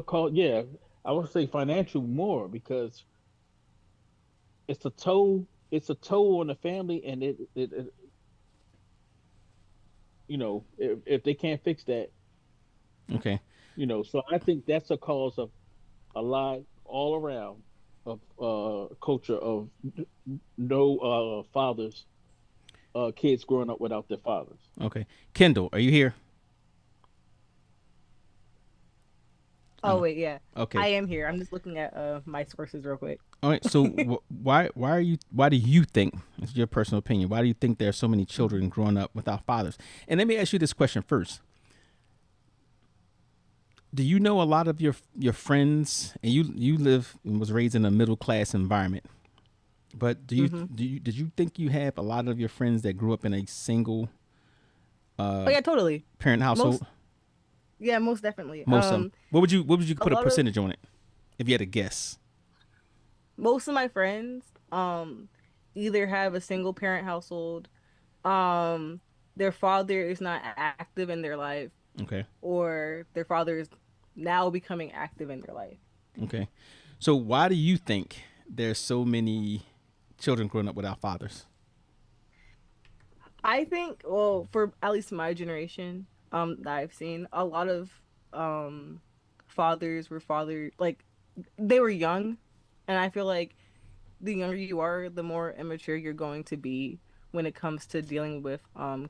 call, yeah, I would say financial more, because it's a toll on the family, and it if they can't fix that, Okay. so I think that's a cause of a lot all around of culture of no fathers, kids growing up without their fathers. Okay. Kendall, are you here? Oh Oh. wait, yeah. I Okay. am here. I'm just looking at my sources real quick. All right. So why do you think, it's your personal opinion, why do you think there are so many children Mhm. growing up without fathers? And let me ask you this question first. Do you know a lot of your friends, and you live and was raised in a middle class environment, but Mhm. did you think you have a lot of your friends that grew up in a single Oh uh yeah, totally. parent Most household? yeah, most definitely. Most of them. What would you A put a lot of percentage on it if you had to guess? most of my friends either have a single parent household, um their father is not active in their life, Okay. or their father is now becoming active in their life. Okay. So why do you think there's so many children growing up without fathers? I think, well, for at least my generation, that I've seen, a lot of um fathers were like they were young, and I feel like the younger you are, the more immature you're going to be when it comes to dealing with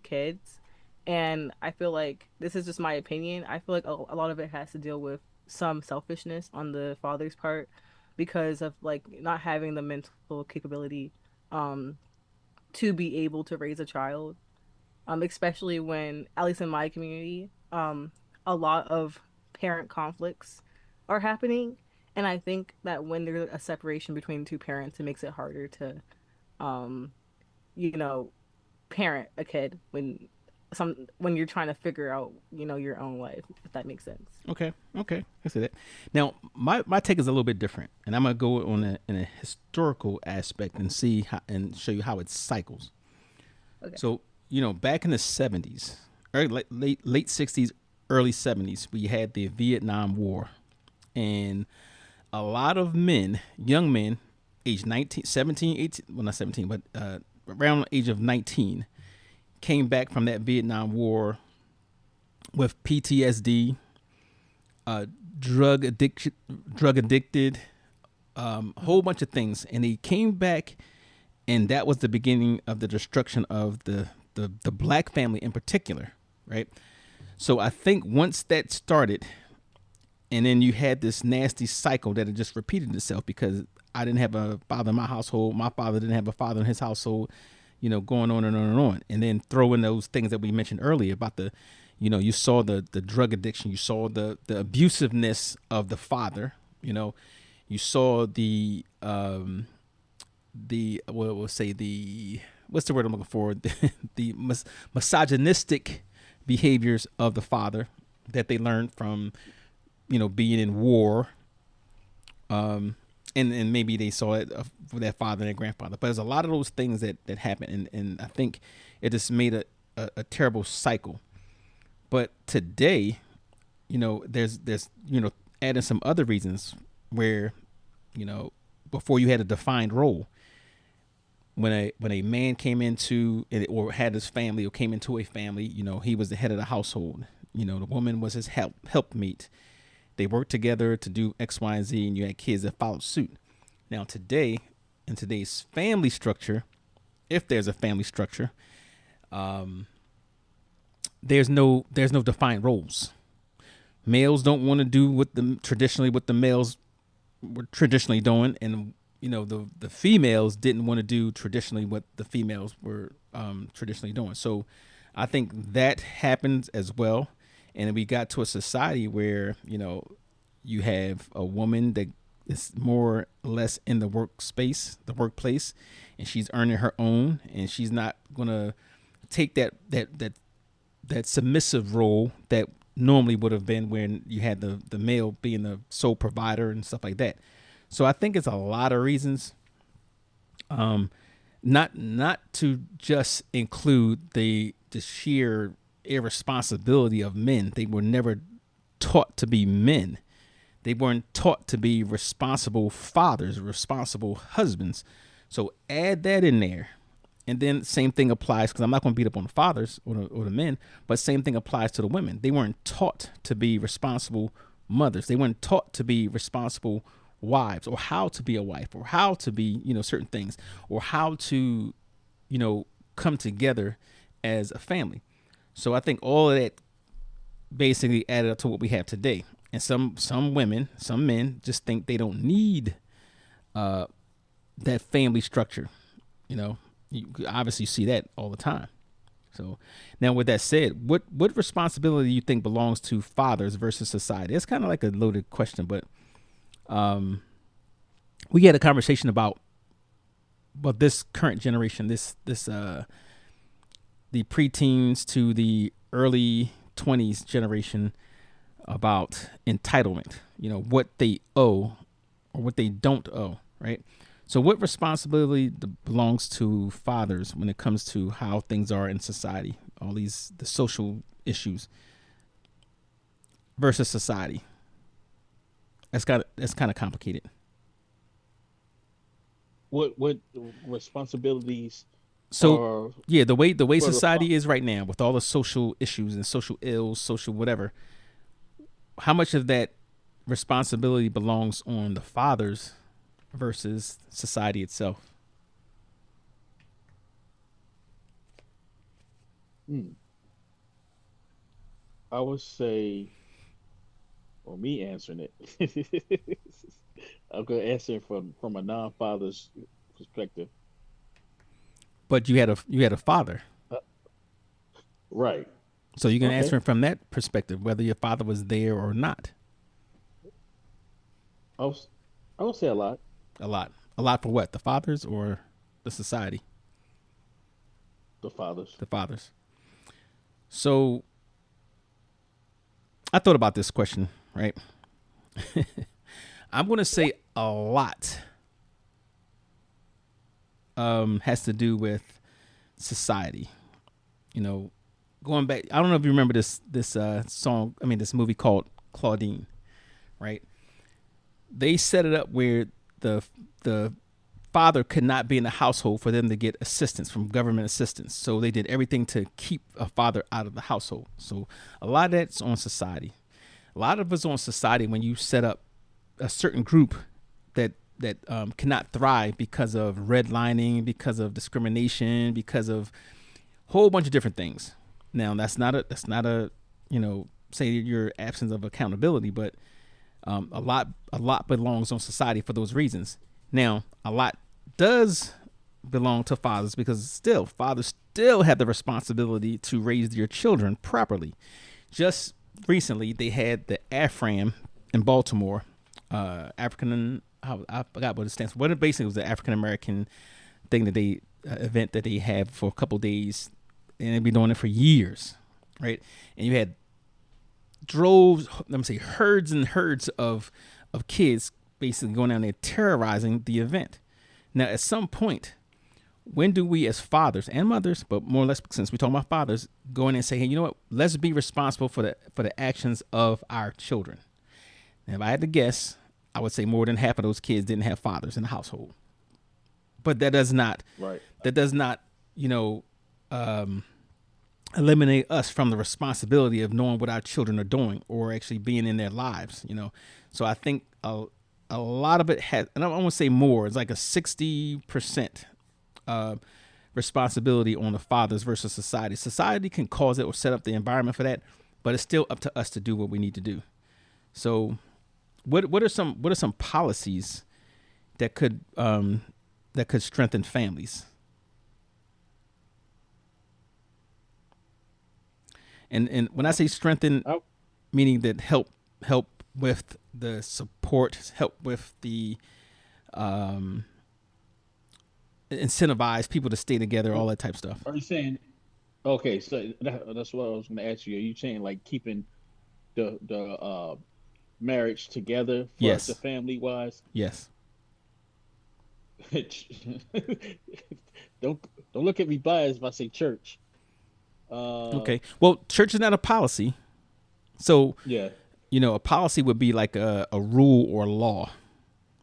kids. And I feel like this is just my opinion. I feel like a lot of it has to deal with some selfishness on the father's part because of like not having the mental capability um to be able to raise a child. Especially when, at least in my community, a lot of parent conflicts are happening. And I think that when there's a separation between two parents, it makes it harder to, um, you know, parent a kid when you're trying to figure out, your own life, if that makes sense. Okay. Okay. I see that. Now, my take is a little bit different, and I'm gonna go on in a historical aspect and see how, and show you how it cycles. Okay. So, back in the 70s, late 60s, early 70s, we had the Vietnam War, and a lot of men, young men, age 19, 17, 18, well, not 17, but around the age of 19, came back from that Vietnam War with PTSD, uh, drug addiction, drug addicted, a whole Hmm. bunch of things, and they came back, and that was the beginning of the destruction of the black family in particular, right? So I think once that started, and then you had this nasty cycle that had just repeated itself because I didn't have a father in my household, my father didn't have a father in his household, going on and on and on, and then throw in those things that we mentioned earlier about you saw the drug addiction, you saw the abusiveness of the father, you saw the what we'll say the what's the word I'm looking for the misogynistic behaviors of the father that they learned from being in war, um and maybe they saw it for their father and their grandfather, but there's a lot of those things that happen, and I think it just made a terrible cycle. But today, there's adding some other reasons where you know before you had a defined role. When a man came into it or had his family or came into a family, he was the head of the household. The woman was his helpmeet. They worked together to do X, Y, and Z, and you had kids that followed suit. Now today, in today's family structure, if there's a family structure, there's no defined roles. Males don't want to do what the males were traditionally doing, and the females didn't want to do traditionally what the females were traditionally doing. So I think that happens as well. And we got to a society where you have a woman that is more or less in the workplace, and she's earning her own, and she's not gonna take that submissive role that normally would have been when you had the male being the sole provider and stuff like that. So I think it's a lot of reasons. Not to just include the sheer irresponsibility of men. They were never taught to be men. They weren't taught to be responsible fathers, responsible husbands. So add that in there. And then same thing applies, because I'm not going to beat up on the fathers or the men, but same thing applies to the women. They weren't taught to be responsible mothers. They weren't taught to be responsible wives, or how to be a wife, or how to be, certain things, or how to, come together as a family. So I think all of that basically added up to what we have today. And some women, some men just think they don't need that family structure. You obviously see that all the time. So now, with that said, what responsibility do you think belongs to fathers versus society? It's kind of like a loaded question, but we had a conversation about this current generation, the preteens to the early 20s generation, about entitlement, what they owe or what they don't owe, right? So what responsibility belongs to fathers when it comes to how things are in society, all the social issues versus society? That's kind of complicated. What responsibilities? So yeah, the way society is right now, with all the social issues and social ills, social whatever, how much of that responsibility belongs on the fathers versus society itself? I would say, or me answering it, I'm gonna answer it from a non-father's perspective. But you had a father, Uh, right. so you're gonna Okay. answer it from that perspective, whether your father was there or not. I was, I would say a lot. A lot for what? The fathers or the society? The fathers. The fathers. So I thought about this question, right? I'm gonna say a lot has to do with society. Going back, I don't know if you remember this this movie called Claudine, right? They set it up where the father could not be in the household for them to get assistance from government assistance. So they did everything to keep a father out of the household. So a lot of that's on society. A lot of it's on society when you set up a certain group that cannot thrive because of redlining, because of discrimination, because of a whole bunch of different things. Now that's not a say your absence of accountability, but a lot belongs on society for those reasons. Now, a lot does belong to fathers, because fathers still have the responsibility to raise their children properly. Just recently, they had the AFRAM in Baltimore, I forgot what it stands for. What it basically was, the African American thing that they event that they have for a couple of days, and they've been doing it for years, right? And you had herds and herds of kids basically going down there terrorizing the event. Now, at some point, when do we as fathers and mothers, but more or less since we're talking about fathers, go in and say, hey, you know what? Let's be responsible for the actions of our children. And if I had to guess, I would say more than half of those kids didn't have fathers in the household. But that does not, Right. eliminate us from the responsibility of knowing what our children are doing or actually being in their lives. So I think a lot of it has, and I won't say more, it's like a 60% responsibility on the fathers versus society. Society can cause it or set up the environment for that, but it's still up to us to do what we need to do. So, what are some policies that could strengthen families? And when I say strengthen, meaning that help with the support, help with the incentivize people to stay together, all that type of stuff. Are you saying okay? So that's what I was going to ask you. Are you saying like keeping the marriage together for the Yes. family wise? Yes. don't don't look at me biased if I say church. Okay. Well, church is not a policy. So, Yeah. a policy would be like a rule or law.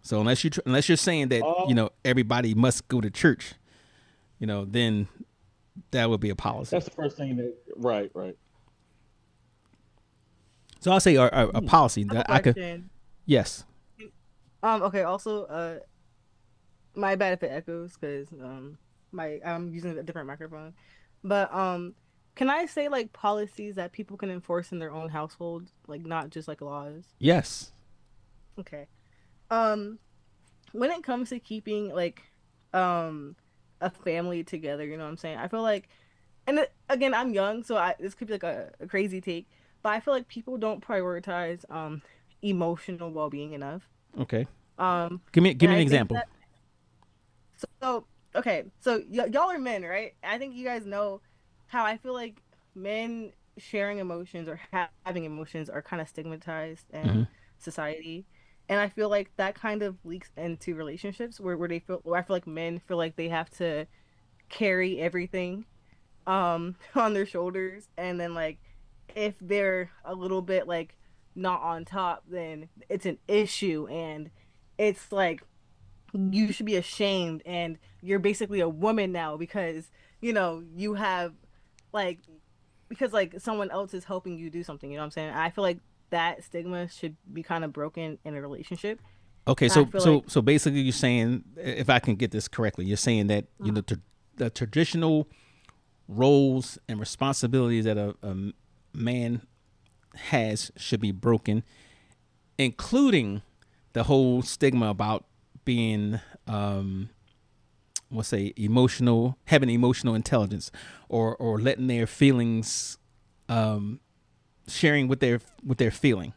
So unless you're saying that, Oh, everybody must go to church, then that would be a policy. that's the first thing that. Right. Right. So I'll say a Hmm. policy I have a that I could. question. Yes. Okay, also, my bad if it echoes because I'm using a different microphone. But can I say like policies that people can enforce in their own households, like not just like laws? Yes. Okay. Um, when it comes to keeping like um a family together, you know what I'm saying? I feel like, and again, I'm young, so this could be like a crazy take, but I feel like people don't prioritize emotional well-being enough. Okay. Um, Give and me an I think example. that so okay, so y'all are men, right? I think you guys know how I feel like men sharing emotions or having emotions are kind of stigmatized Hmm. in society. And I feel like that kind of leaks into relationships where they feel where I feel like men feel like they have to carry everything on their shoulders, and then like if they're a little bit like not on top, then it's an issue, and it's like you should be ashamed, and you're basically a woman now because you have like because like someone else is helping you do something, you know what I'm saying? I feel like that stigma should be kind of broken in a relationship. Okay. And I So feel so like so basically, you're saying, if I can get this correctly, you're saying that Mhm. the traditional roles and responsibilities that a man has should be broken, including the whole stigma about being let's say emotional, having emotional intelligence, or letting their feelings, um sharing what they're feeling.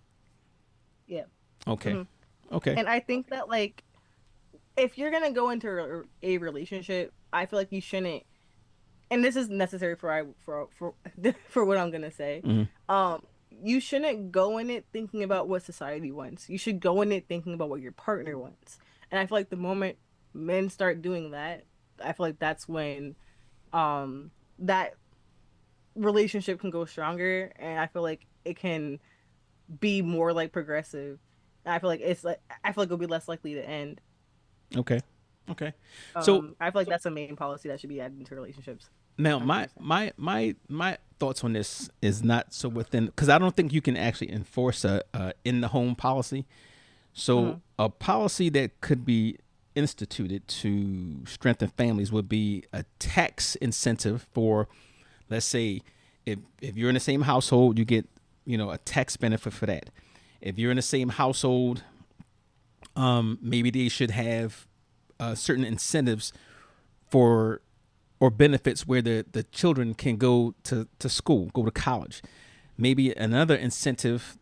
yeah. Okay. Hmm. Okay. And I think that like if you're gonna go into a relationship, I feel like you shouldn't, and this is necessary for what I'm gonna say. Hmm. You shouldn't go in it thinking about what society wants. You should go in it thinking about what your partner wants. And I feel like the moment men start doing that, I feel like that's when that relationship can go stronger, and I feel like it can be more like progressive. And I feel like I feel like it'll be less likely to end. Okay. Okay. So I feel like that's the main policy that should be added into relationships. now, my 100%. my thoughts on this is not so within, because I don't think you can actually enforce a in the home policy. So Hmm. a policy that could be instituted to strengthen families would be a tax incentive for, let's say, if you're in the same household, you get, a tax benefit for that. If you're in the same household, maybe they should have certain incentives for, or benefits where the children can go to school, go to college. Maybe another incentive,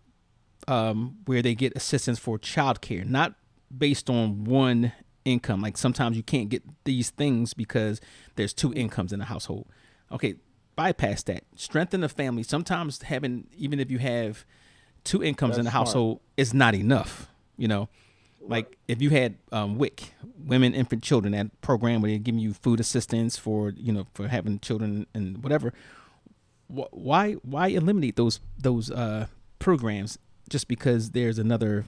where they get assistance for childcare, not based on one income. Like sometimes you can't get these things because there's two incomes in the household. Okay, bypass that. Strengthen the family. Sometimes having, even if you have two incomes in That's the smart. household, is not enough. You know, Right. like if you had WIC, women, infant, children, that program where they're giving you food assistance for, for having children and whatever. Why eliminate those programs just because there's another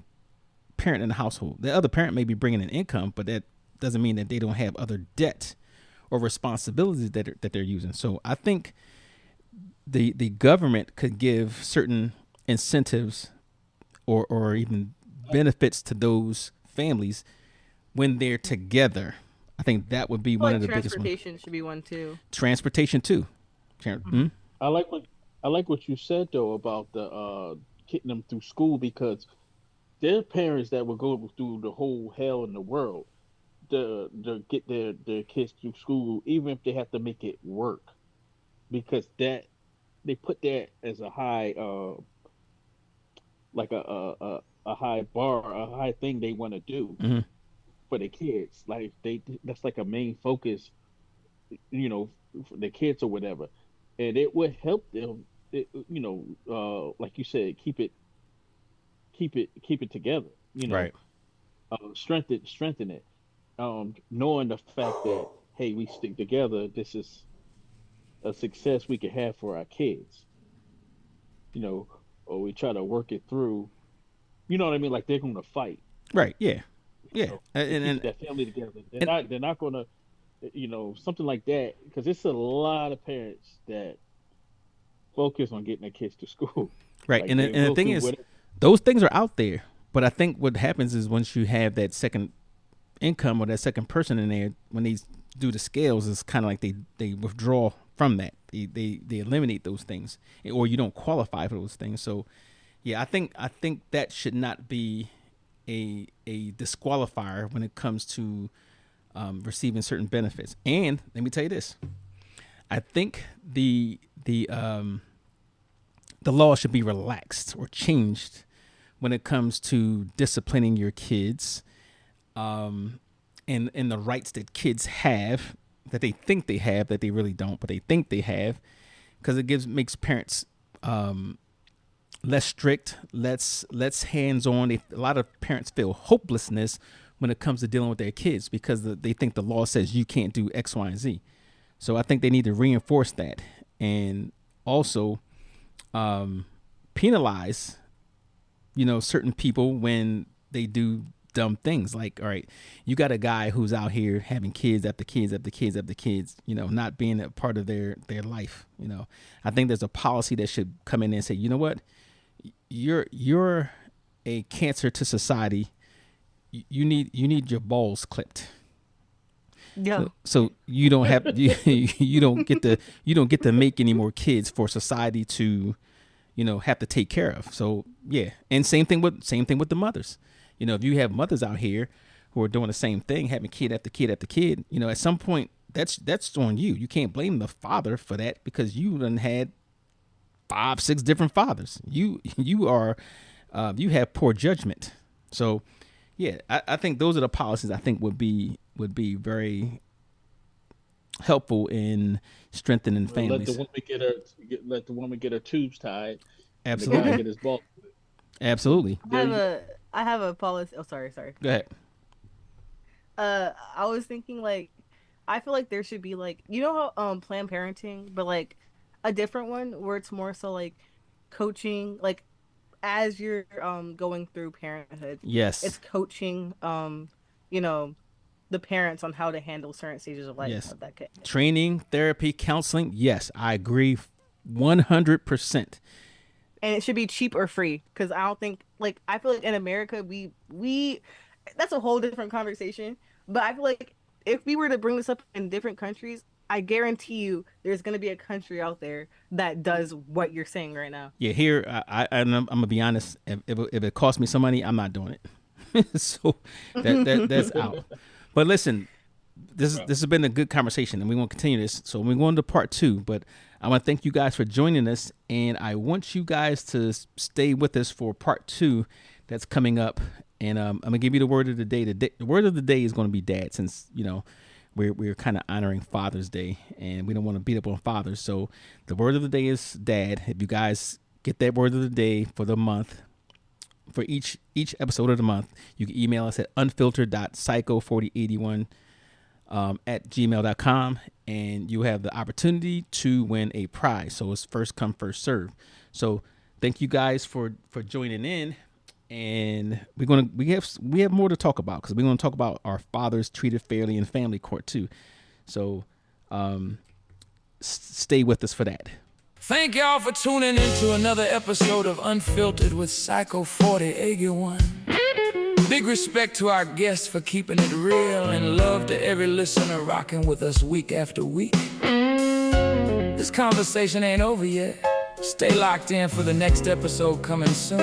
parent in the household? The other parent may be bringing an income, but that doesn't mean that they don't have other debt or responsibilities that they're using. So I think the government could give certain incentives, or even benefits to those families when they're together. I think that would be I feel one like of the biggest ones. transportation should be one too. Transportation too. I like what you said though about the getting them through school, because there are parents that will go through the whole hell in the world to get their kids through school, even if they have to make it work, because that they put that as a high like a high bar, a high thing they want to do Mm-hmm. for the kids. Like that's like a main focus, for the kids or whatever, and it would help them. Like you said, keep it together. Right. Strengthen it. Knowing the fact that, hey, we stick together. This is a success we can have for our kids. Or we try to work it through. You know what I mean? Like they're going to fight. Right. Yeah. Yeah. To keep that family together. They're not going to, something like that, because it's a lot of parents that focus on getting their kids to school. Right. Like And the thing is, whatever. those things are out there. But I think what happens is once you have that second income or that second person in there, when they do the scales, it's kind of like they withdraw from that. They eliminate those things, or you don't qualify for those things. So yeah, I think that should not be a disqualifier when it comes to receiving certain benefits. And let me tell you this, I think the law should be relaxed or changed when it comes to disciplining your kids, and the rights that kids have, that they think they have, that they really don't, but they think they have, because it makes parents less strict, less hands-on. A lot of parents feel hopelessness when it comes to dealing with their kids because they think the law says you can't do X, Y, and Z. So I think they need to reinforce that, and also penalize, certain people when they do dumb things. Like, all right, you got a guy who's out here having kids after kids after kids after kids, not being a part of their life. I think there's a policy that should come in and say, you know what, you're a cancer to society. You need your balls clipped. Yeah. So you don't have you don't get to make any more kids for society to have to take care of. So yeah, and same thing with the mothers. If you have mothers out here who are doing the same thing, having kid after kid after kid, at some point that's on you. You can't blame the father for that because you done had 5-6 different fathers. You have poor judgment. So yeah, I think those are the policies I think would be very helpful in strengthening families. Let the woman get her tubes tied. Absolutely. And the guy get his ball. Absolutely. I have a policy. Oh, sorry. Go ahead. I was thinking, like, I feel like there should be, like, how Planned Parenting, but like a different one where it's more so like coaching, like as you're going through parenthood. Yes. It's coaching the parents on how to handle certain stages of life. Yes. Of that kid. Training, therapy, counseling. Yes, I agree 100%. And it should be cheap or free, because I don't think, like, I feel like in America we that's a whole different conversation. But I feel like if we were to bring this up in different countries, I guarantee you there's going to be a country out there that does what you're saying right now. Yeah, here I'm gonna be honest. If it costs me some money, I'm not doing it. So that's out. But listen, this has been a good conversation, and we want to continue this. So we're going to part 2, but I want to thank you guys for joining us, and I want you guys to stay with us for part 2 that's coming up. And I'm gonna give you the word of the day. The word of the day is going to be dad, since we're kind of honoring Father's Day, and we don't want to beat up on fathers. So the word of the day is dad. If you guys get that word of the day for the month, for each episode of the month, you can email us at unfiltered.psycho4081 at gmail.com, and you have the opportunity to win a prize. So it's first come, first serve. So thank you guys for joining in, and we have more to talk about, because we're going to talk about our fathers treated fairly in family court too. So stay with us for that. Thank y'all for tuning in to another episode of Unfiltered with Psycho 4081. Big respect to our guests for keeping it real, and love to every listener rocking with us week after week. This conversation ain't over yet. Stay locked in for the next episode coming soon.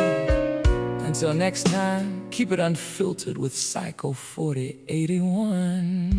Until next time, keep it unfiltered with Psycho 4081.